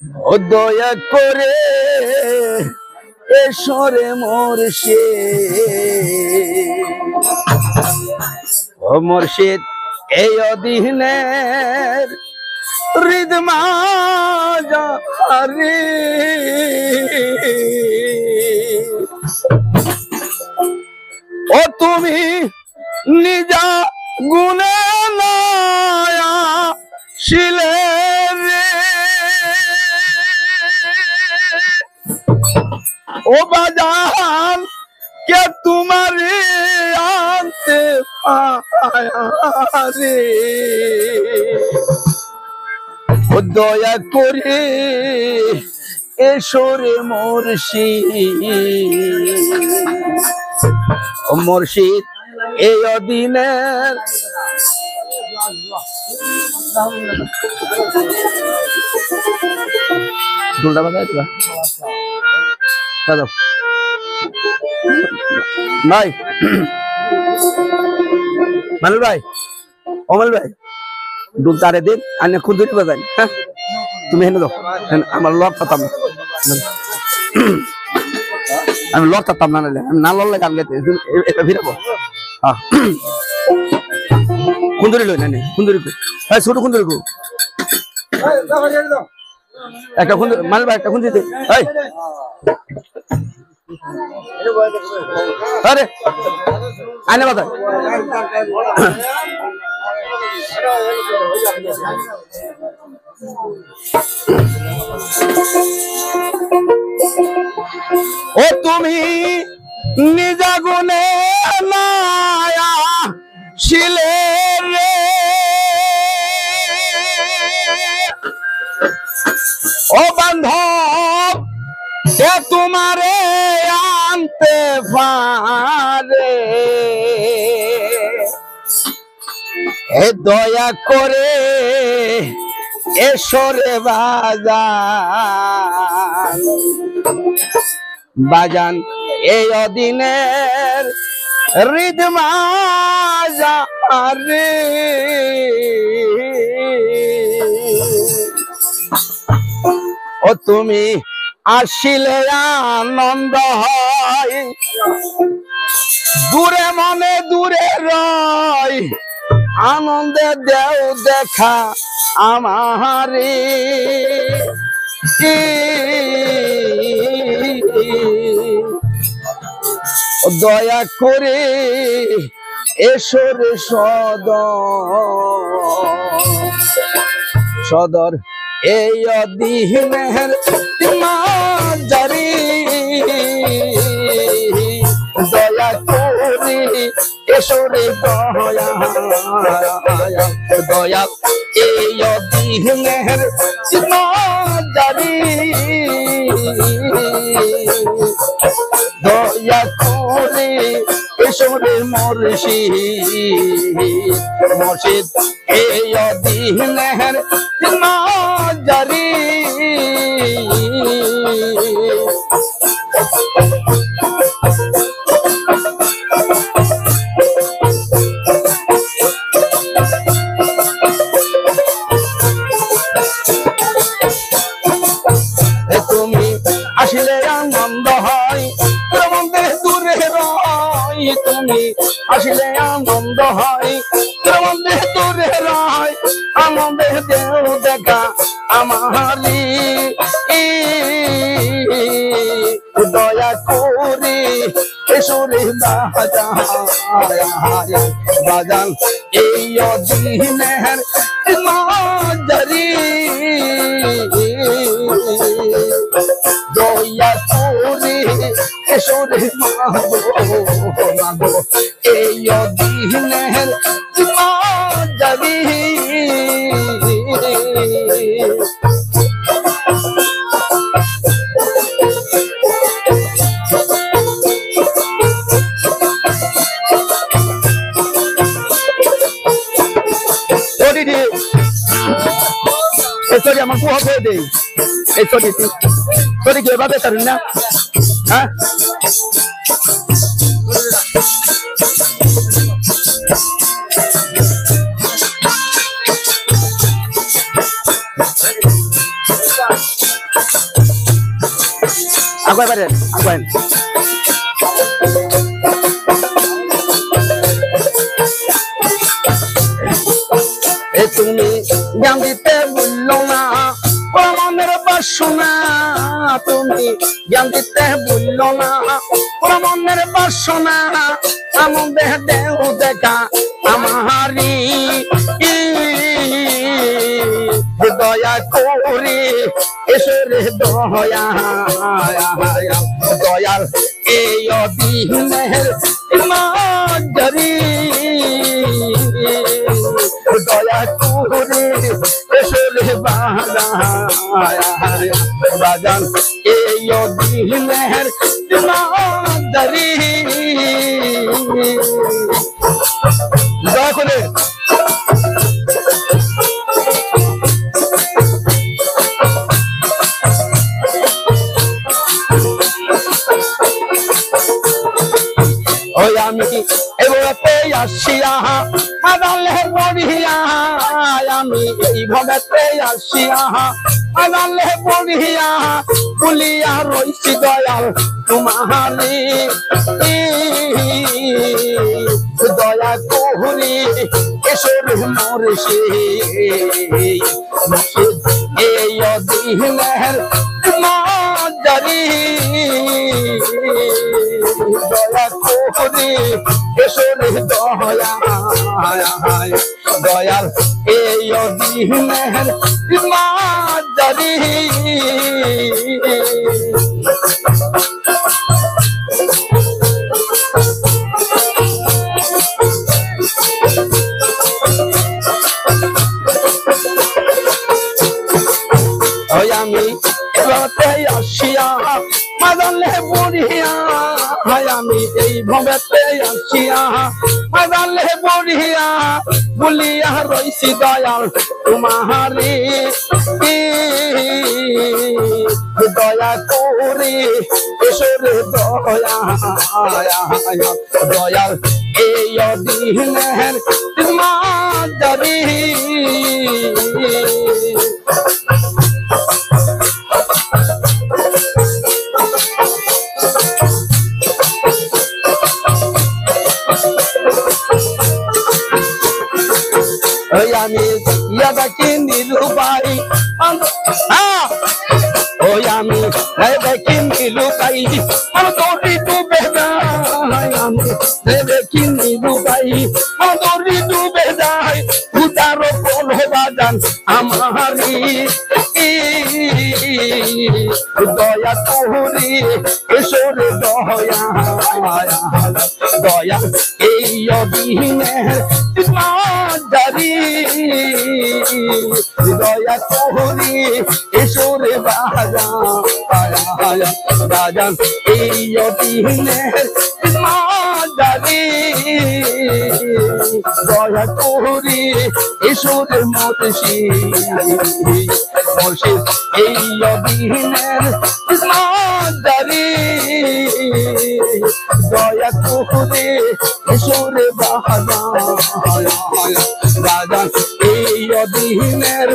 ও দয়া করে এসরে মুর্শিদ ও মুর্শিদ এই অধীনের হৃদ মাঝারি ও তুমি নিজা গুণে নয়া শিলে ও বাজান কে তোমারে আনতে পারে ও দয়া করে এসরে মুর্শিদ ও মুর্শিদ এই অধীনের দুলটা বাজায় তো দাদা ভাই মানুষ ভাই অমল ভাই দুল তারে দিন আর খুঁজুরি বাজাই হ্যাঁ তুমি হেনে দাও আমার লড় পাতাম আমি লড় পাতাম না আমি না লড়লে গান গাইতে এটা ভিড়াবো হ্যাঁ খুঁজুরি লই না খুঁজুরি ভাই ছোট খুঁজুরি কো একটা খুঁজুরি মাল ভাই একটা খুঁজুরি দে ভাই अरे आने बता ओ तुम्ही निजा गुने नाया शिले रे ओ बंधो के तुम्हारे आनते पारे ए दया करे एसरे बाजान बाजान ए अधीनेर हृद माঝারি ও তুমি আসিলে আনন্দ হয় দূরে মনে দূরে রয় আনন্দে দেও দেখা আমারে দয়া করে এসরে সদর এই অধীনের মাঝারি দয়া করে এসরে দয়া এই অধীনের মাঝারি দয়া করে এসরে মুর্শিদ এই অধীনের মাঝারি তুমি আসলে আনন্দ হয় মনে দূরে রয় তুমি আসলে আনন্দ হয় মনে দূরে রয় আনন্দে দেও দেখা আমারি দয়া করে এসরে বাজান এই অধীনের মাঝারি দয়া করে এসরে মাগো এই অধীনের মাঝারি Sorry, I'm going to go ahead. Sorry, sorry, give up better now. Huh? আগুয়াই পারে আগুয়াই তুমি জ্ঞান দিতে ভুললো না মনের বাসনা তুমি জ্ঞান দিতে ভুললো না মনের বাসনা আমাদের দেহ দেখা আমারি দয়া করে এসরে দয়া দয়ার এই অধীনের মাঝারি দয়া করে এসরে বাজান এই অধীনের মাঝারি দয়া করে আমি এবারে আসিয়া আদালে বড়িয়া আমি এইভাবে আসিয়া আদালে বড়িয়া বলিয়া রইছি দয়াল তোমারি দয়া করি এসর মরছি এই অধীনের মাঝারি দয়া করি এসরে দয়া দয়াল এই অধীনের মাঝারি আমি এবারে আসিয়া মাদালে বড়িয়া আমি এইভাবে আসিয়া মাদালে বড়িয়া বলিয়া রইছি দয়াল তোমারি দয়া করে এসরে দয়া দয়াল এই অধীনের মাঝারি আমি ইয়াদাকে নিরুপাই ওই আমি দেখি নিরুপাই তোরি ডুবে যায় আমি দেখি নিরুপাই তোরি ডুবে যায় উদার কোন বাজান আমারি দয়া করি এসরে দয়া দয়া এই অধীনের মাঝারি দয়া করি এসরে বাজান এই অধীনের মাঝারি দয়া করি এসরে মরছি মুর্শিদ এই অধীনের মাঝারি দয়া করে এসরে বাজান এই অধীনের